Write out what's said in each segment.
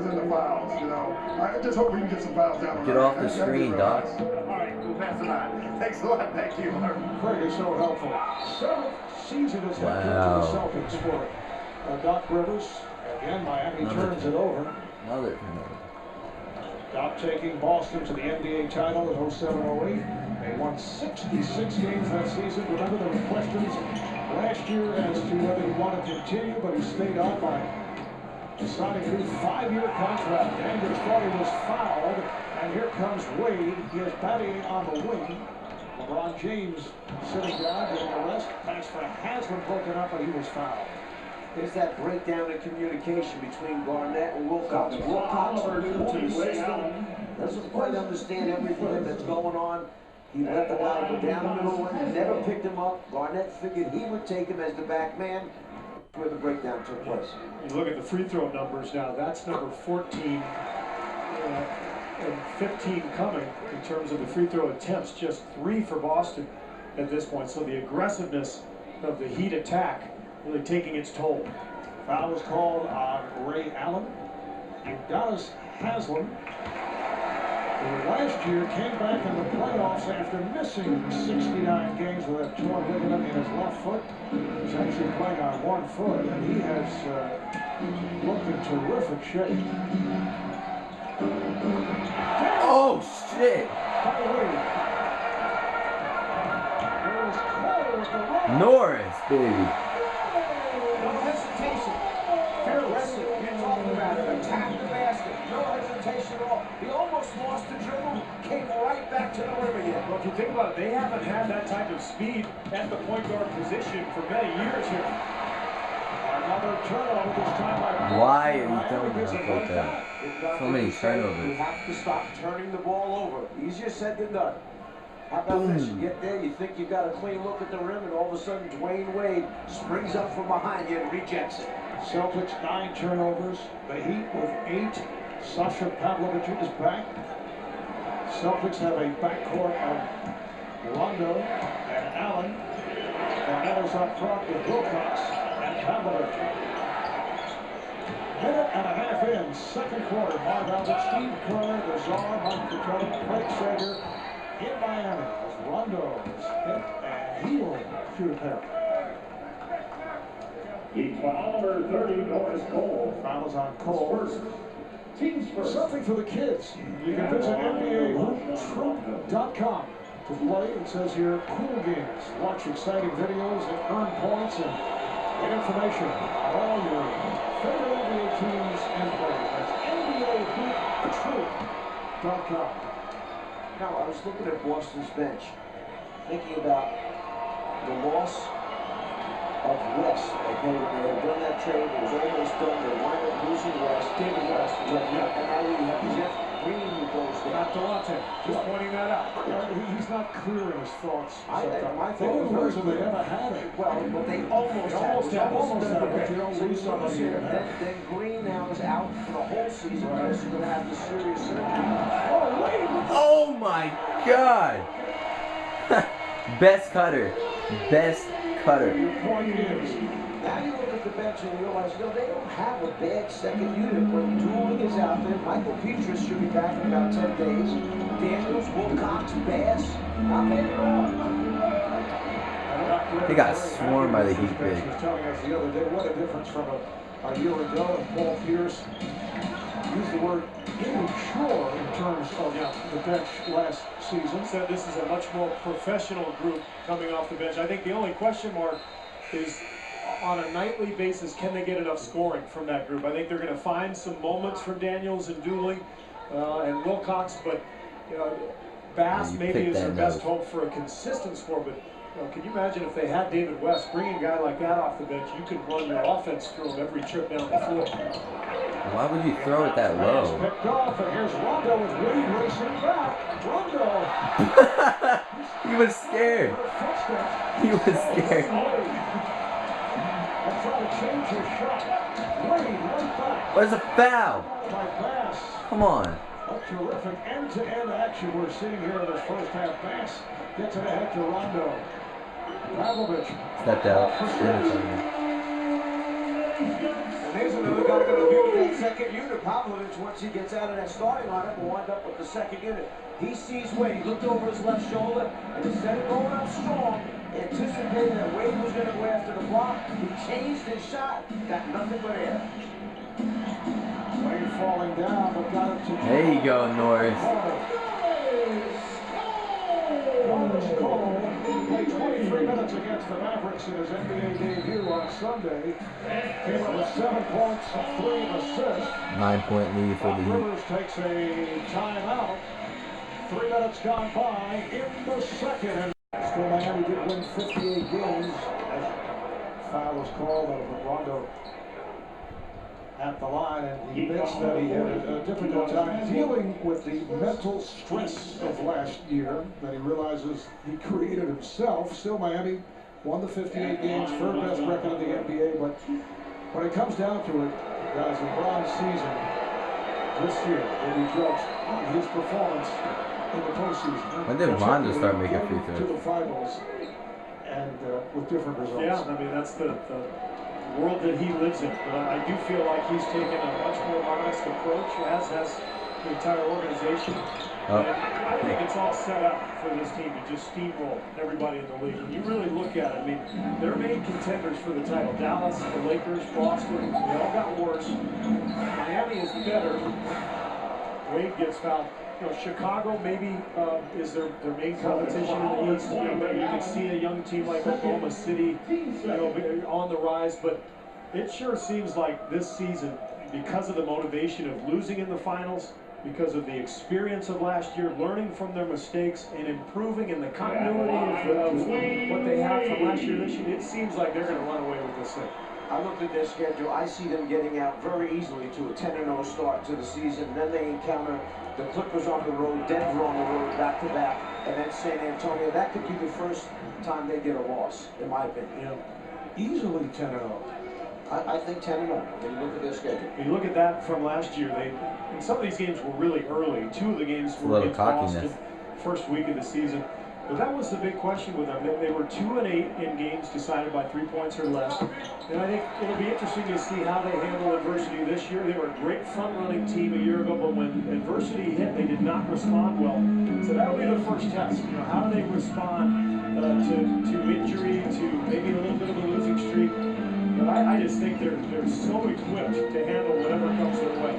within the fouls, you know. I just hope we can get some fouls down. Get off the screen, Doc. All right, we'll pass it on. Thanks a lot. Thank you. Craig is so helpful. Seventh season as head coach of the Celtics for Doc Rivers. Again, Miami turns it over. Another. Doc taking Boston to the NBA title in 07-08. They won 66 games that season. Remember, there were questions last year as to whether he wanted to continue, but he stayed on by signing a new 5-year contract. Andrews thought he was fouled, and here comes Wade. He is batting on the wing. LeBron James sitting down, getting a rest. Pass for Haslam broken up, but he was fouled. There's that breakdown in communication between Garnett and Wilcox. Wilcox doesn't quite understand everything that's going on. He let the guy go down the middle and never picked him up. Garnett figured he would take him as the back man, where the breakdown took place. You look at the free throw numbers now. That's number 14 and 15 coming in terms of the free throw attempts. Just 3 for Boston at this point. So the aggressiveness of the Heat attack really taking its toll. Foul was called on Ray Allen. Udonis Haslam, who last year came back in the playoffs after missing 69 games with a torn ligament in his left foot. He's actually playing on 1 foot, and he has looked in terrific shape. Oh, shit. Norris, baby. No hesitation. Aggressive. You're talking about it. Attack the basket. No hesitation at all. He almost lost the dribble. Came right back to the rim again. Well, if you think about it, they haven't had that type of speed at the point guard position for many years here. Another turnover this time by Why are you throwing this like that? So many turnovers. You have to stop turning the ball over. Easier said than done. How about this? You get there, you think you got a clean look at the rim, and all of a sudden Dwayne Wade springs up from behind you and rejects it. Celtics 9 turnovers. The Heat with 8. Sasha Pavlovich is back. Celtics have a backcourt of Rondo and Allen. Garnett's up front with Wilcox and Pavlovich. Minute and a half in, second quarter. Marv Albert, Steve Kerr, the Czar, Mike Petrelli, Craig Sager in Miami as Rondo is hit, and he will shoot a pair. Heat foul number 30, Norris Cole. Foul is on Cole. First. Teams first. Something for the kids. You can visit NBAHoopTroop.com to play. It says here, cool games. Watch exciting videos and earn points and get information on all your favorite NBA teams and players. That's NBAHoopTroop.com. Now, I was looking at Boston's bench, thinking about the loss of West. Okay, they had done that trade, it was almost done, they wound up losing West. David West. Yeah. And now you have Jeff Green who goes there. Not Delonte. Just pointing that out. He's not clear in his thoughts. I They thought didn't lose when they ever had it. Well, but they almost had it. Almost had it, but you don't lose somebody here. Then Green now is out for the whole season because he's going to have the serious surgery. Oh my God. Best cutter. Best cutter. Your point is, now you look at the bench and realize, they don't have a bad second unit. When Dooling is out there, Michael Petrus should be back in about 10 days. Daniels, Wilcox, Bass, not bad at all. He got swarmed by the Heat big. He was telling us the other day what a difference from a year ago, and Paul Pierce used the word immature in terms of the bench last season. Said this is a much more professional group coming off the bench. I think the only question mark is on a nightly basis, can they get enough scoring from that group? I think they're going to find some moments from Daniels and Dooling and Wilcox, but Bass maybe is their best hope for a consistent score. But can you imagine if they had David West, bringing a guy like that off the bench, you could run your offense through him every trip down the floor. Why would you throw it that low? Picked off, and here's Rondo with Wade racing back. Rondo. He was scared. He was scared. And trying to change his shot. Wade right back. Where's the foul? By Bass. Come on. A terrific end-to-end action we're seeing here in this first half. Bass gets it ahead to Rondo. Pavlovich. Stepped out. And there's another guy going to be that second unit. Pavlovich Popovich, once he gets out of that starting lineup, will wind up with the second unit. He sees Wade. He looked over his left shoulder, and instead of going up strong, anticipating that Wade was going to go after the block, he changed his shot. Got nothing but air. Wade falling down, but got it to There you go, Norris. Norris Cole played 23 minutes against the Mavericks in his NBA debut on Sunday. Came up with 7 points and 3 assists. 9-point lead for the Heat. Rivers takes a timeout. 3 minutes gone by in the second. Still, Miami did win 58 games. Foul was called on Rondo at the line, and he admits that he had a difficult time dealing with the mental stress of last year that he realizes he created himself. Still, Miami won the 58 games, third best record in the NBA, but when it comes down to it, guys, LeBron's season this year will be judged on his performance in the postseason. When did Rondo start making free To throws? the finals, and with different results. Yeah, I mean, that's the world that he lives in. But I do feel like he's taken a much more honest approach, as has the entire organization. And I think it's all set up for this team to just steamroll everybody in the league. When you really look at it, I mean, they're main contenders for the title. Dallas, the Lakers, Boston, they all got worse. Miami is better. Wade gets fouled. You know, Chicago maybe is their main competition in the East. You know, you can see a young team like Oklahoma City, you know, on the rise. But it sure seems like this season, because of the motivation of losing in the finals, because of the experience of last year, learning from their mistakes and improving in the continuity of what they had from last year this year, it seems like they're going to run away with this thing. I looked at their schedule. I see them getting out very easily to a 10-0 start to the season. Then they encounter the Clippers on the road, Denver on the road, back-to-back, and then San Antonio. That could be the first time they get a loss, in my opinion. Yeah. Easily 10-0. I think 10-0 when you look at their schedule. When you look at that from last year, and some of these games were really early. 2 of the games were against Boston, first week of the season. But that was the big question with them. They were 2-8 in games decided by 3 points or less. And I think it'll be interesting to see how they handle adversity this year. They were a great front-running team a year ago, but when adversity hit, they did not respond well. So that'll be the first test. You know, how do they respond to injury, to maybe a little bit of a losing streak? But I just think they're so equipped to handle whatever comes their way.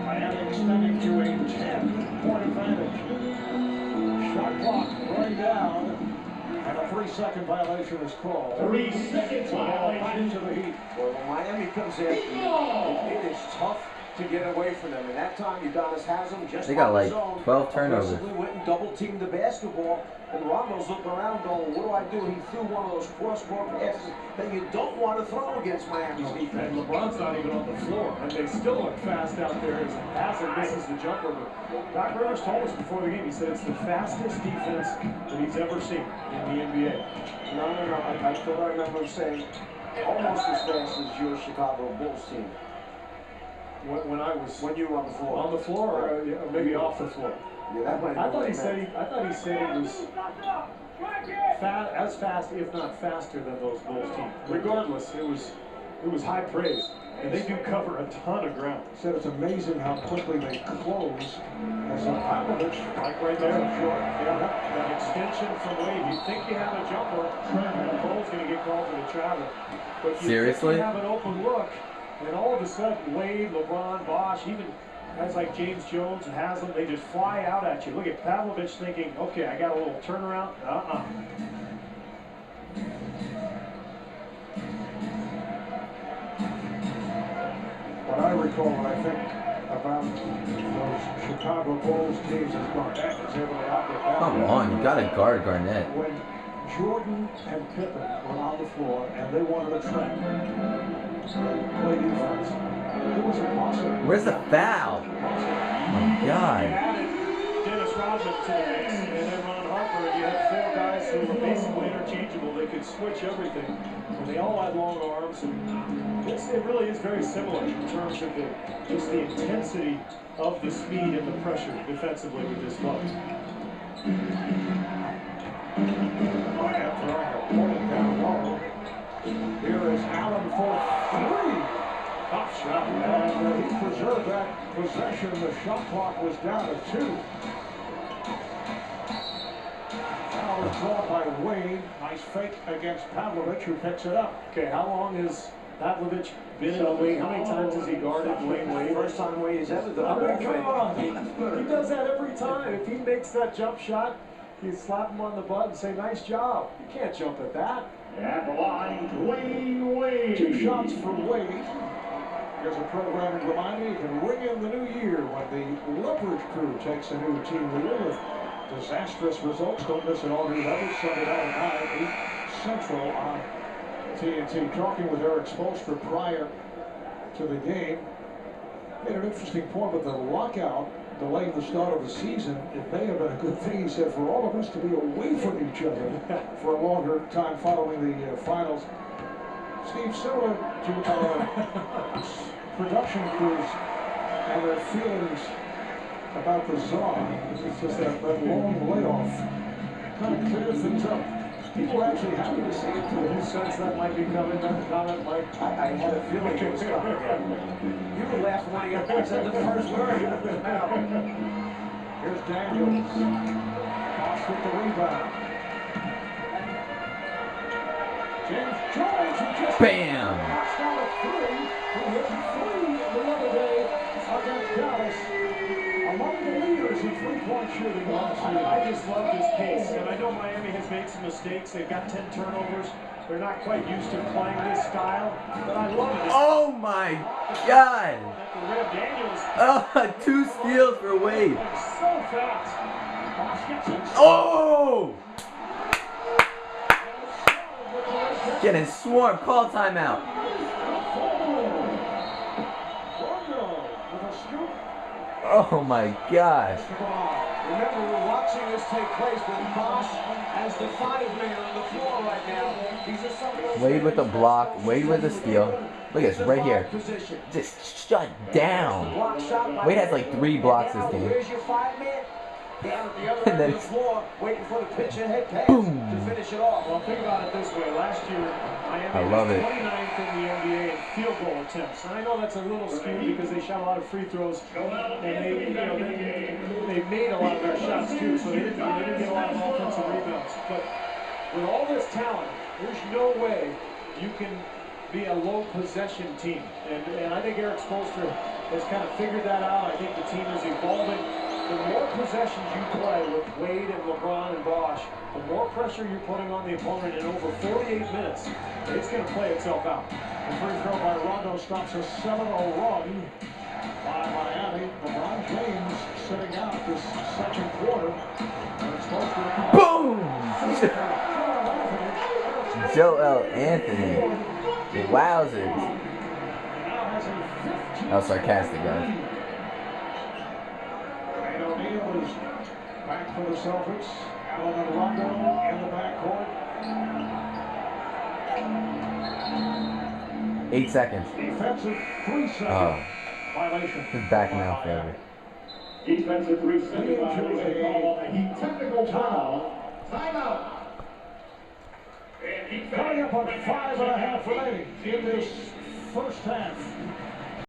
Miami extending to a 10-point advantage. Shot clock running down, and a 3-second violation is called. 3 seconds Back violation. to the Heat. Well, when Miami comes in, it is tough to get away from them. And that time, Udonis has them just They got on like his own. 12 turnovers. Aggressively went and double-teamed the basketball. And Rondo's looking around going, what do? He threw one of those cross-court passes that you don't want to throw against Miami's defense. And LeBron's not even on the floor, and they still look fast out there as Hazard misses the jumper. But Doc Rivers told us before the game, he said it's the fastest defense that he's ever seen in the NBA. No. I still remember him saying almost as fast as your Chicago Bulls team. When you were on the floor. On the floor, or maybe off the floor. Yeah, that might I thought he said it was as fast, if not faster, than those Bulls teams. Regardless, it was high praise, and they do cover a ton of ground. He said it's amazing how quickly they close. As Popovich, Like right there, short. Yeah, that extension from Wade. You think you have a jumper, and the ball's going to get called for the travel. But you Seriously? think you have an open look, and all of a sudden, Wade, LeBron, Bosh, even guys like James Jones and Haslam, they just fly out at you. Look at Pavlovich thinking, okay, I got a little turnaround. what I recall when I think about those Chicago Bulls teams as Garnett is able to operate that. Come on, you gotta guard Garnett. When Jordan and Pippen were on the floor and they wanted to trap, play defense, it was impossible. Where's the foul? Oh my God. You added Dennis Rodman to the mix, and then Ron Harper, and you had 4 guys who were basically interchangeable. They could switch everything, and they all had long arms, and it really is very similar in terms of just the intensity of the speed and the pressure defensively with this club. Down low. Here is Allen for 3. Tough shot. And he preserved that possession. The shot clock was down to 2. Foul is drawn by Wade. Nice fake against Pavlovich, who picks it up. Okay, how long has Pavlovich been in the league? How many times has he guarded Dwayne Wade? First time Wade has ever I done mean, come on. He does that every time. If he makes that jump shot, you slap him on the butt and say, nice job. You can't jump at that. At the line, Dwayne Wade. 2 shots for Wade. Here's a programming reminder, you can ring in the new year when the Leverage crew takes a new team leader with disastrous results. Don't miss it all new Leverage Sunday night at 9, 8 Central on TNT. Talking with Eric Spoelstra prior to the game. Made an interesting point with the lockout delaying the start of the season. It may have been a good thing, he said, for all of us to be away from each other for a longer time following the finals. Steve, similar to our production crews and their feelings about the czar, it's just that long layoff kind of clears things up. People are actually happy to see it. Do you sense that might be coming? That comment, Mike? I had a feeling it was coming. You were laughing when he said the first word. Here's Daniels. Boss with the rebound. James Jones, who just Bam! knocks down a 3. He hit 3 the other day against Dallas. Among the leaders in three-point shooting last season. I just love this pace, and I know Miami has made some mistakes. They've got 10 turnovers. They're not quite used to playing this style, but I love it. Oh my God! At the rim, Daniels. Oh, 2 steals for Wade. So fast. Oh! Getting swarmed. Call timeout. Oh my gosh. Remember, we're watching this take place with Bosch as the 5 man on the floor right now. These are some of those Wade with the block. Wade with the steal. Look at this right here. Just shut down. Wade has like 3 blocks this game. Where's your 5 man? Down at the other And end then of the floor, waiting for the pitch and head pass boom. to finish it off. Well, think about it this way. Last year, Miami I love was it. 29th in the NBA in field goal attempts. And I know that's a little skewed because they shot a lot of free throws, and they made a lot of their shots too, so they didn't get a lot of offensive rebounds. But with all this talent, there's no way you can be a low possession team. And I think Eric Spoelstra has kind of figured that out. I think the team is evolving. The more possessions you play with Wade and LeBron and Bosch, the more pressure you're putting on the opponent in over 48 minutes, it's going to play itself out. The free throw by Rondo stops a 7-0 run by Miami. LeBron James sitting out this second quarter. And it's supposed to Boom! Joel Anthony. Wowzers. That was sarcastic, guys. O'Neal is back for the Celtics. Allen and Rondo in the backcourt. 8 seconds. Defensive 3-second violation. He's backing out favorite. Defensive 3-second violation call on the Heat. Technical foul. Timeout. Coming up on 5.5 remaining in this first half.